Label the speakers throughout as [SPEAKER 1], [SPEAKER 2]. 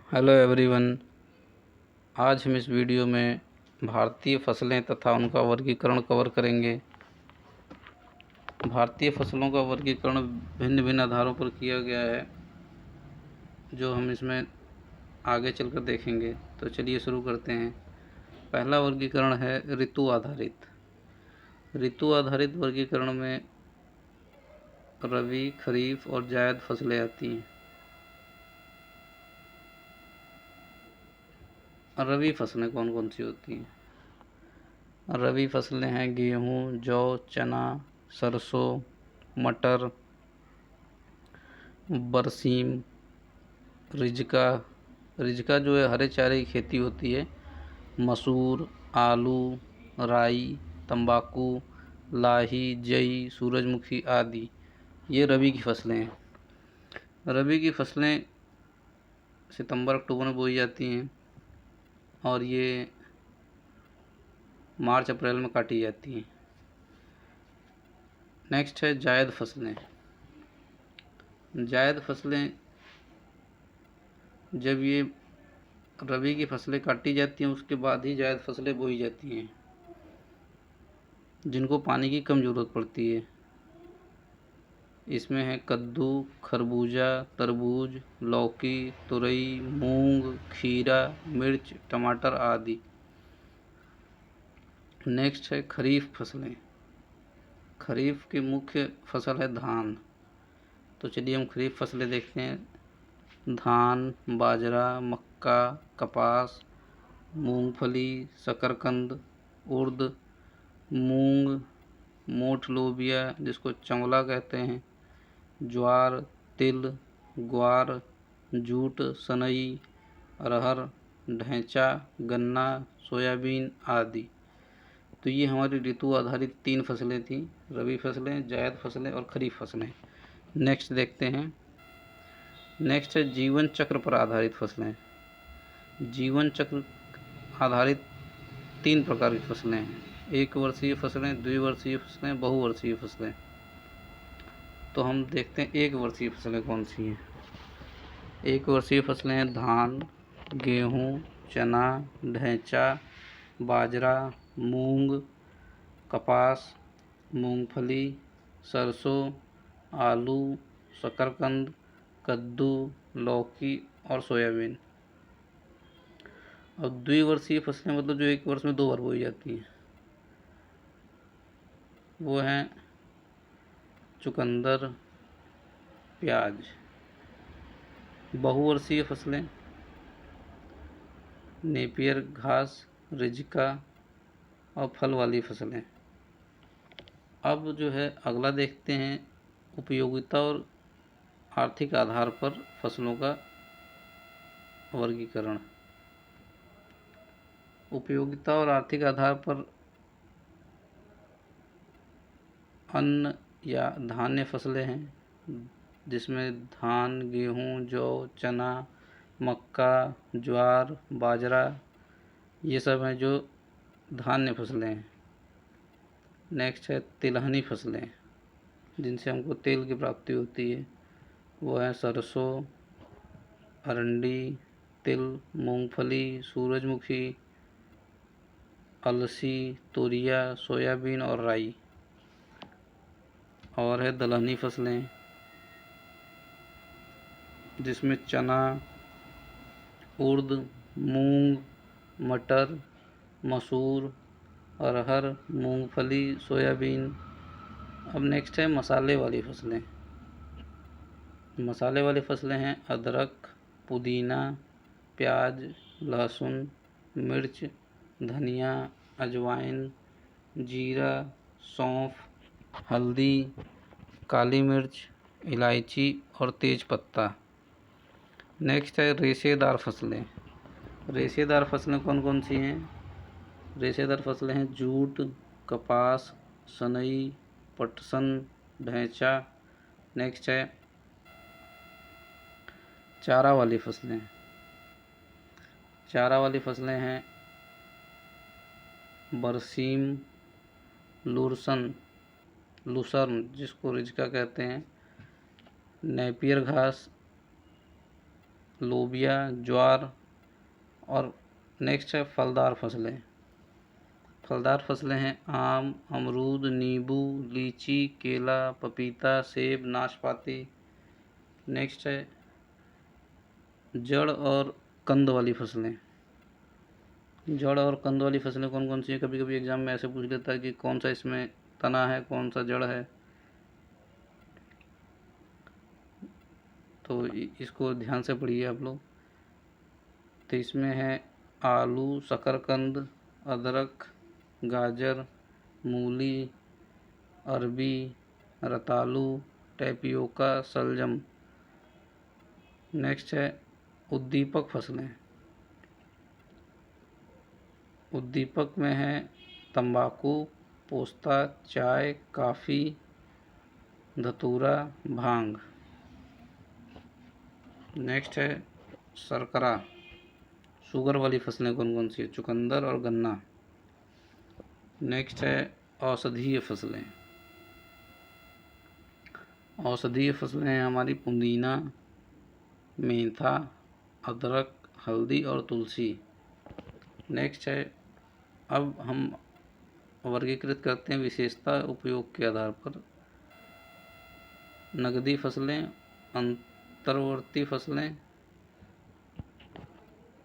[SPEAKER 1] Hello everyone. आज हम इस वीडियो में भारतीय फसलें तथा उनका वर्गीकरण कवर करेंगे। भारतीय फसलों का वर्गीकरण भिन्न भिन्न आधारों पर किया गया है, जो हम इसमें आगे चलकर देखेंगे। तो चलिए शुरू करते हैं। पहला वर्गीकरण है ऋतु आधारित। ऋतु आधारित वर्गीकरण में रबी, खरीफ और जायद फसलें आती हैं। रबी फसलें कौन कौन सी होती हैं? रबी फसलें हैं गेहूँ, जौ, चना, सरसों, मटर, बरसीम, रिजका। रिजका जो है हरे चारे की खेती होती है। मसूर, आलू, राई, तंबाकू, लाही, जई, सूरजमुखी आदि ये रबी की फसलें हैं। रबी की फसलें सितंबर अक्टूबर में बोई जाती हैं और ये मार्च अप्रैल में काटी जाती हैं। नेक्स्ट है जायद फसलें। जायद फसलें जब ये रबी की फसलें काटी जाती हैं उसके बाद ही जायद फसलें बोई जाती हैं, जिनको पानी की कम ज़रूरत पड़ती है। इसमें है कद्दू, खरबूजा, तरबूज, लौकी, तुरई, मूंग, खीरा, मिर्च, टमाटर आदि। नेक्स्ट है खरीफ फसलें। खरीफ की मुख्य फसल है धान। तो चलिए हम खरीफ फसलें देखते हैं। धान, बाजरा, मक्का, कपास, मूंगफली, शकरकंद, उर्द, मूंग, मोठ लोबिया जिसको चंवला कहते हैं, ज्वार, तिल, ग्वार, जूट, सनई, अरहर, ढैंचा, गन्ना, सोयाबीन आदि। तो ये हमारी ऋतु आधारित 3 फसलें थीं: रबी फसलें, जायद फसलें और खरीफ फसलें। नेक्स्ट देखते हैं। नेक्स्ट है जीवन चक्र पर आधारित फसलें। जीवन चक्र आधारित 3 प्रकार की फसलें हैं: एक वर्षीय फसलें, द्विवर्षीय फसलें, बहुवर्षीय फसलें। तो हम देखते हैं एक वर्षीय फसलें कौन सी हैं। एक वर्षीय फसलें हैं धान, गेहूँ, चना, ढैंचा, बाजरा, मूंग, कपास, मूंगफली, सरसों, आलू, शकरकंद, कद्दू, लौकी और सोयाबीन। अब द्विवर्षीय फसलें मतलब जो एक वर्ष में 2 बार बोई जाती हैं, वो हैं चुकंदर, प्याज। बहुवर्षीय फसलें नेपियर घास, रिजका और फल वाली फसलें। अब जो है अगला देखते हैं उपयोगिता और आर्थिक आधार पर फसलों का वर्गीकरण। उपयोगिता और आर्थिक आधार पर अन्न या धान्य फसलें हैं, जिसमें धान, गेहूँ, जौ, चना, मक्का, ज्वार, बाजरा ये सब हैं जो धान्य फसलें हैं। नेक्स्ट है तिलहनी फसलें, जिनसे हमको तेल की प्राप्ति होती है। वो है सरसों, अरंडी, तिल, मूंगफली, सूरजमुखी, अलसी, तोरिया, सोयाबीन और राई। और है दलहनी फसलें, जिसमें चना, उर्द, मूंग, मटर, मसूर, अरहर, मूंगफली, सोयाबीन। अब नेक्स्ट है मसाले वाली फसलें। मसाले वाली फसलें हैं अदरक, पुदीना, प्याज, लहसुन, मिर्च, धनिया, अजवाइन, जीरा, सौंफ, हल्दी, काली मिर्च, इलायची और तेज पत्ता। नेक्स्ट है रेशेदार फसलें। रेशेदार फसलें कौन कौन सी हैं? रेशेदार फसलें हैं जूट, कपास, सनई, पटसन, ढैंचा। नेक्स्ट है चारा वाली फसलें। चारा वाली फसलें हैं बरसीम, लूसर्न जिसको रिजका कहते हैं, नेपियर घास, लोबिया, ज्वार। और नेक्स्ट है फलदार फसलें। फलदार फसलें हैं आम, अमरूद, नींबू, लीची, केला, पपीता, सेब, नाशपाती। नेक्स्ट है जड़ और कंद वाली फसलें। जड़ और कंद वाली फसलें कौन कौन सी हैं? कभी कभी एग्जाम में ऐसे पूछ लेता है कि कौन सा इसमें तना है, कौन सा जड़ है, तो इसको ध्यान से पढ़िए आप लोग। तो इसमें है आलू, शकरकंद, अदरक, गाजर, मूली, अरबी, रतालू, टैपियोका, शलजम। नेक्स्ट है उद्दीपक फसलें। उद्दीपक में है तंबाकू, पोस्ता, चाय, कॉफ़ी, धतूरा, भांग। नेक्स्ट है शर्करा, शुगर वाली फसलें कौन कौन सी है? चुकंदर और गन्ना। नेक्स्ट है औषधीय फसलें। औषधीय फसलें हैं हमारी पुदीना, मेंथा, अदरक, हल्दी और तुलसी। नेक्स्ट है, अब हम वर्गीकृत करते हैं विशेषता उपयोग के आधार पर। नगदी फसलें, अंतर्वर्ती फसलें,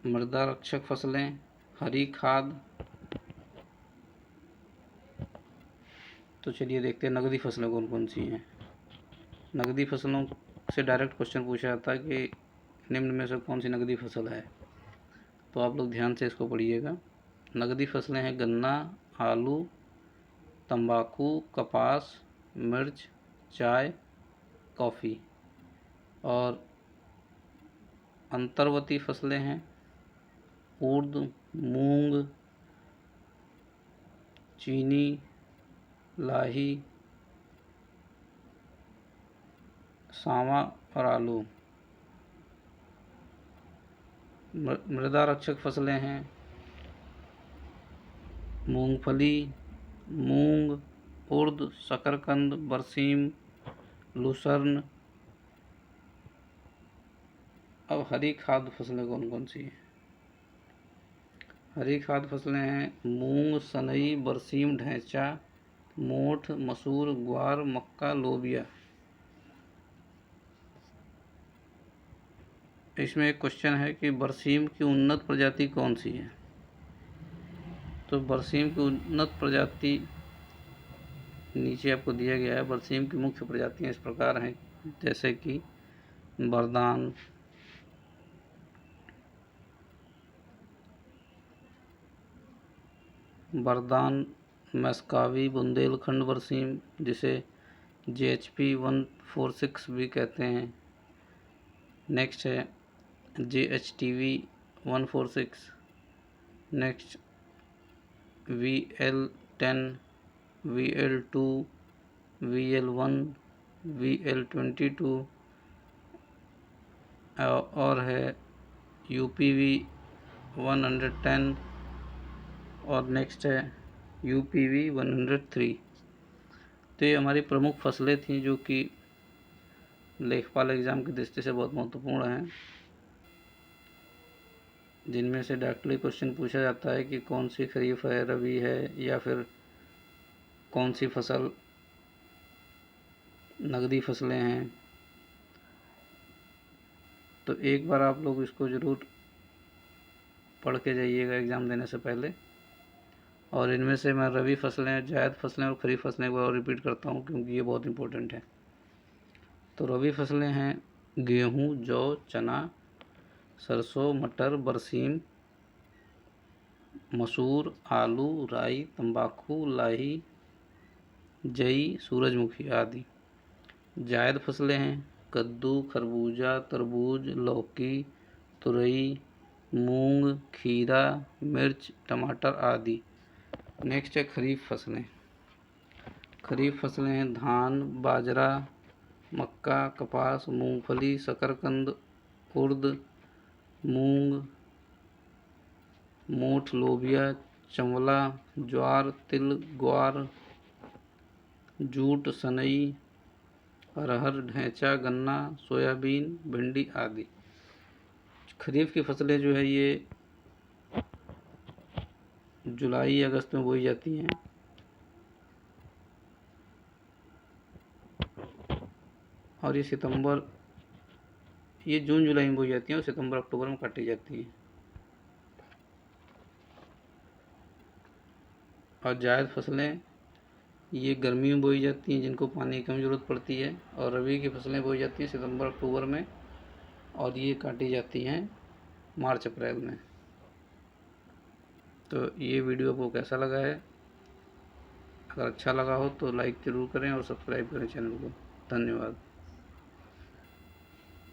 [SPEAKER 1] मृदा रक्षक फसलें, हरी खाद। तो चलिए देखते हैं नगदी फसलें कौन कौन सी हैं। नगदी फसलों से डायरेक्ट क्वेश्चन पूछा जाता है कि निम्न में से कौन सी नगदी फसल है, तो आप लोग ध्यान से इसको पढ़िएगा। नगदी फसलें हैं गन्ना, आलू, तंबाकू, कपास, मिर्च, चाय, कॉफ़ी। और अंतर्वर्ती फसलें हैं उर्द, मूंग, चीनी, लाही, सावा और आलू। मृदा रक्षक फसलें हैं मूंगफली, मूंग, उर्द, शकरकंद, बरसीम, लूसर्न। अब हरी खाद्य फसलें कौन कौन सी हैं? हरी खाद्य फसलें हैं मूंग, सनई, बरसीम, ढैंचा, मोठ, मसूर, ग्वार, मक्का, लोबिया। इसमें एक क्वेश्चन है कि बरसीम की उन्नत प्रजाति कौन सी है? तो बरसीम की उन्नत प्रजाति नीचे आपको दिया गया है। बरसीम की मुख्य प्रजातियां इस प्रकार हैं, जैसे कि बरदान, मस्कावी, बुंदेलखंड बरसीम, जिसे JHP 146 भी कहते हैं। नेक्स्ट है JHTV 146। Next VL10, VL2, VL1, VL22 और है UPV 110 और नेक्स्ट है UPV 103। तो ये हमारी प्रमुख फसलें थीं जो कि लेखपाल एग्ज़ाम की दृष्टि से बहुत महत्वपूर्ण हैं, जिनमें से डायरेक्टली क्वेश्चन पूछा जाता है कि कौन सी खरीफ है, रबी है, या फिर कौन सी फसल नगदी फसलें हैं। तो एक बार आप लोग इसको ज़रूर पढ़ के जाइएगा एग्ज़ाम देने से पहले। और इनमें से मैं रबी फसलें, जायद फसलें और खरीफ फसलें एक बार रिपीट करता हूँ क्योंकि ये बहुत इंपॉर्टेंट है। तो रबी फसलें हैं गेहूँ, जौ, चना, सरसों, मटर, बरसीम, मसूर, आलू, राई, तंबाकू, लाही, जई, सूरजमुखी आदि। जायद फसलें हैं कद्दू, खरबूजा, तरबूज, लौकी, तुरई, मूंग, खीरा, मिर्च, टमाटर आदि। नेक्स्ट है खरीफ फसलें। खरीफ फसलें हैं धान, बाजरा, मक्का, कपास, मूंगफली, शकरकंद, उर्द, मूंग, मोठ, लोबिया, चंवला, ज्वार, तिल, ग्वार, जूट, सनई, अरहर, ढैंचा, गन्ना, सोयाबीन, भिंडी आदि। खरीफ की फसलें जो है ये जुलाई अगस्त में बोई जाती हैं और ये जून जुलाई में बोई जाती हैं और सितंबर अक्टूबर में काटी जाती हैं। और जायद फसलें ये गर्मी में बोई जाती हैं जिनको पानी की कम ज़रूरत पड़ती है, और रबी की फसलें बोई जाती हैं सितंबर अक्टूबर में और ये काटी जाती हैं मार्च अप्रैल में। तो ये वीडियो आपको कैसा लगा है? अगर अच्छा लगा हो तो लाइक ज़रूर करें और सब्सक्राइब करें चैनल को। धन्यवाद।